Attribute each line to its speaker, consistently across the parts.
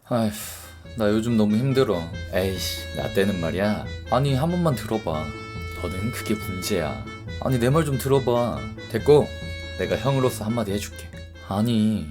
Speaker 1: 아휴, 나 요즘 너무 힘들어. 에이씨, 나 때는 말이야. 아니, 한 번만 들어봐. 너는 그게 문제야. 아니, 내 말 좀 들어봐. 됐고, 내가 형으로서 한마디 해줄게. 아니,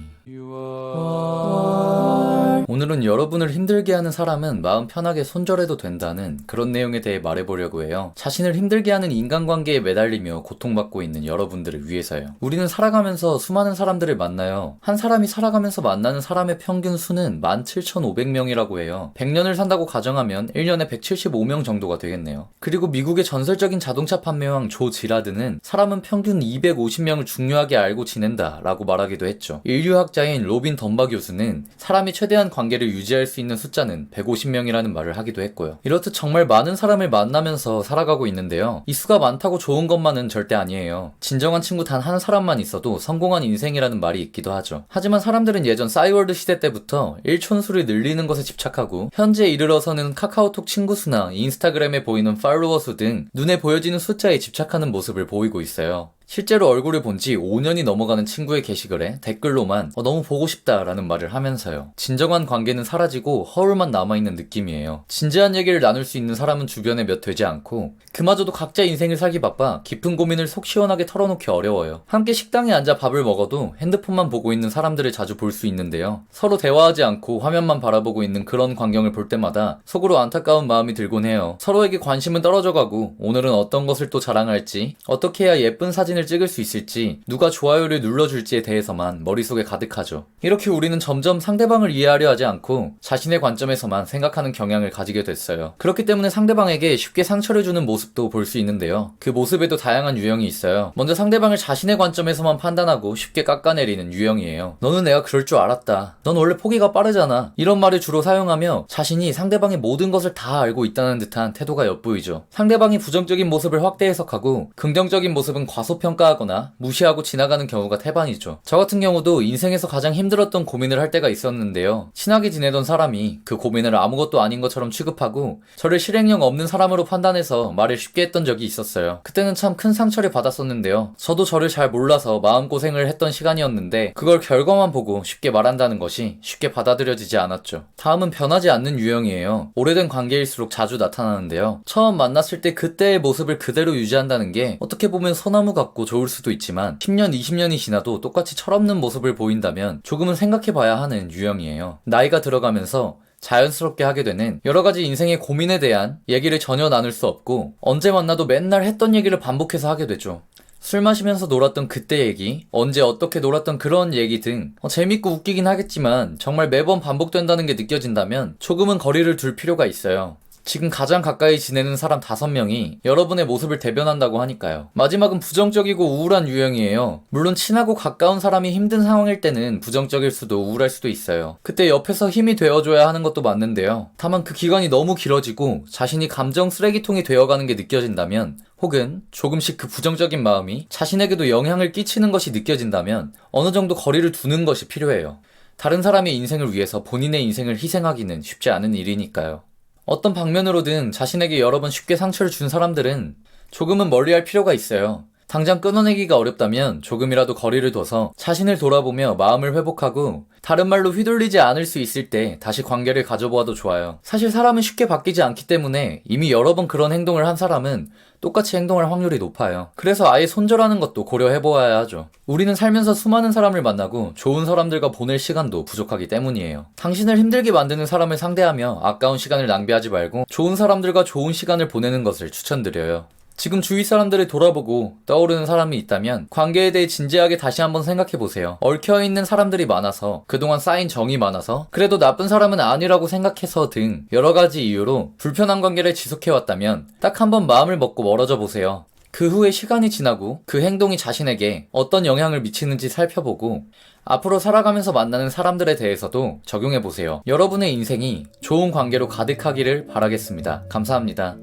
Speaker 1: 오늘은 여러분을 힘들게 하는 사람은 마음 편하게 손절해도 된다는 그런 내용에 대해 말해보려고 해요. 자신을 힘들게 하는 인간관계에 매달리며 고통받고 있는 여러분들을 위해서요. 우리는 살아가면서 수많은 사람들을 만나요. 한 사람이 살아가면서 만나는 사람의 평균 수는 17,500명이라고 해요. 100년을 산다고 가정하면 1년에 175명 정도가 되겠네요. 그리고 미국의 전설적인 자동차 판매왕 조 지라드는 사람은 평균 250명을 중요하게 알고 지낸다 라고 말하기도 했죠. 인류학자인 로빈 덤바 교수는 사람이 최대한 관계를 유지할 수 있는 숫자는 150명이라는 말을 하기도 했고요. 이렇듯 정말 많은 사람을 만나면서 살아가고 있는데요. 이 수가 많다고 좋은 것만은 절대 아니에요. 진정한 친구 단 한 사람만 있어도 성공한 인생이라는 말이 있기도 하죠. 하지만 사람들은 예전 싸이월드 시대 때부터 일촌수를 늘리는 것에 집착하고 현재에 이르러서는 카카오톡 친구 수나 인스타그램에 보이는 팔로워 수 등 눈에 보여지는 숫자에 집착하는 모습을 보이고 있어요. 실제로 얼굴을 본 지 5년이 넘어가는 친구의 게시글에 댓글로만 너무 보고 싶다 라는 말을 하면서요. 진정한 관계는 사라지고 허울만 남아있는 느낌이에요. 진지한 얘기를 나눌 수 있는 사람은 주변에 몇 되지 않고 그마저도 각자 인생을 살기 바빠 깊은 고민을 속 시원하게 털어놓기 어려워요. 함께 식당에 앉아 밥을 먹어도 핸드폰만 보고 있는 사람들을 자주 볼 수 있는데요. 서로 대화하지 않고 화면만 바라보고 있는 그런 광경을 볼 때마다 속으로 안타까운 마음이 들곤 해요. 서로에게 관심은 떨어져가고 오늘은 어떤 것을 또 자랑할지 어떻게 해야 예쁜 사진을 찍을 수 있을지 누가 좋아요를 눌러줄지에 대해서만 머릿속에 가득하죠. 이렇게 우리는 점점 상대방을 이해하려 하지 않고 자신의 관점에서만 생각하는 경향을 가지게 됐어요. 그렇기 때문에 상대방에게 쉽게 상처를 주는 모습도 볼 수 있는데요. 그 모습에도 다양한 유형이 있어요. 먼저 상대방을 자신의 관점에서만 판단하고 쉽게 깎아내리는 유형이에요. 너는 내가 그럴 줄 알았다. 넌 원래 포기가 빠르잖아. 이런 말을 주로 사용하며 자신이 상대방의 모든 것을 다 알고 있다는 듯한 태도가 엿보이죠. 상대방이 부정적인 모습을 확대 해석하고 긍정적인 모습은 과소평가하거나 무시하고 지나가는 경우가 태반이죠. 저 같은 경우도 인생에서 가장 힘들었던 고민을 할 때가 있었는데요. 친하게 지내던 사람이 그 고민을 아무것도 아닌 것처럼 취급하고 저를 실행력 없는 사람으로 판단해서 말을 쉽게 했던 적이 있었어요. 그때는 참 큰 상처를 받았었는데요. 저도 저를 잘 몰라서 마음고생을 했던 시간이었는데 그걸 결과만 보고 쉽게 말한다는 것이 쉽게 받아들여지지 않았죠. 다음은 변하지 않는 유형이에요. 오래된 관계일수록 자주 나타나는데요. 처음 만났을 때 그때의 모습을 그대로 유지한다는 게 어떻게 보면 소나무 같고 좋을 수도 있지만 10년, 20년이 지나도 똑같이 철없는 모습을 보인다면 조금은 생각해봐야 하는 유형이에요. 나이가 들어가면서 자연스럽게 하게 되는 여러가지 인생의 고민에 대한 얘기를 전혀 나눌 수 없고 언제 만나도 맨날 했던 얘기를 반복해서 하게 되죠. 술 마시면서 놀았던 그때 얘기, 언제 어떻게 놀았던 그런 얘기 등 재밌고 웃기긴 하겠지만 정말 매번 반복된다는 게 느껴진다면 조금은 거리를 둘 필요가 있어요. 지금 가장 가까이 지내는 사람 5명이 여러분의 모습을 대변한다고 하니까요. 마지막은 부정적이고 우울한 유형이에요. 물론 친하고 가까운 사람이 힘든 상황일 때는 부정적일 수도 우울할 수도 있어요. 그때 옆에서 힘이 되어줘야 하는 것도 맞는데요. 다만 그 기간이 너무 길어지고 자신이 감정 쓰레기통이 되어가는 게 느껴진다면 혹은 조금씩 그 부정적인 마음이 자신에게도 영향을 끼치는 것이 느껴진다면 어느 정도 거리를 두는 것이 필요해요. 다른 사람의 인생을 위해서 본인의 인생을 희생하기는 쉽지 않은 일이니까요. 어떤 방면으로든 자신에게 여러 번 쉽게 상처를 준 사람들은 조금은 멀리할 필요가 있어요. 당장 끊어내기가 어렵다면 조금이라도 거리를 둬서 자신을 돌아보며 마음을 회복하고 다른 말로 휘둘리지 않을 수 있을 때 다시 관계를 가져보아도 좋아요. 사실 사람은 쉽게 바뀌지 않기 때문에 이미 여러 번 그런 행동을 한 사람은 똑같이 행동할 확률이 높아요. 그래서 아예 손절하는 것도 고려해보아야 하죠. 우리는 살면서 수많은 사람을 만나고 좋은 사람들과 보낼 시간도 부족하기 때문이에요. 당신을 힘들게 만드는 사람을 상대하며 아까운 시간을 낭비하지 말고 좋은 사람들과 좋은 시간을 보내는 것을 추천드려요. 지금 주위 사람들을 돌아보고 떠오르는 사람이 있다면 관계에 대해 진지하게 다시 한번 생각해보세요. 얽혀있는 사람들이 많아서 그동안 쌓인 정이 많아서 그래도 나쁜 사람은 아니라고 생각해서 등 여러가지 이유로 불편한 관계를 지속해왔다면 딱 한번 마음을 먹고 멀어져 보세요. 그 후에 시간이 지나고 그 행동이 자신에게 어떤 영향을 미치는지 살펴보고 앞으로 살아가면서 만나는 사람들에 대해서도 적용해보세요. 여러분의 인생이 좋은 관계로 가득하기를 바라겠습니다. 감사합니다.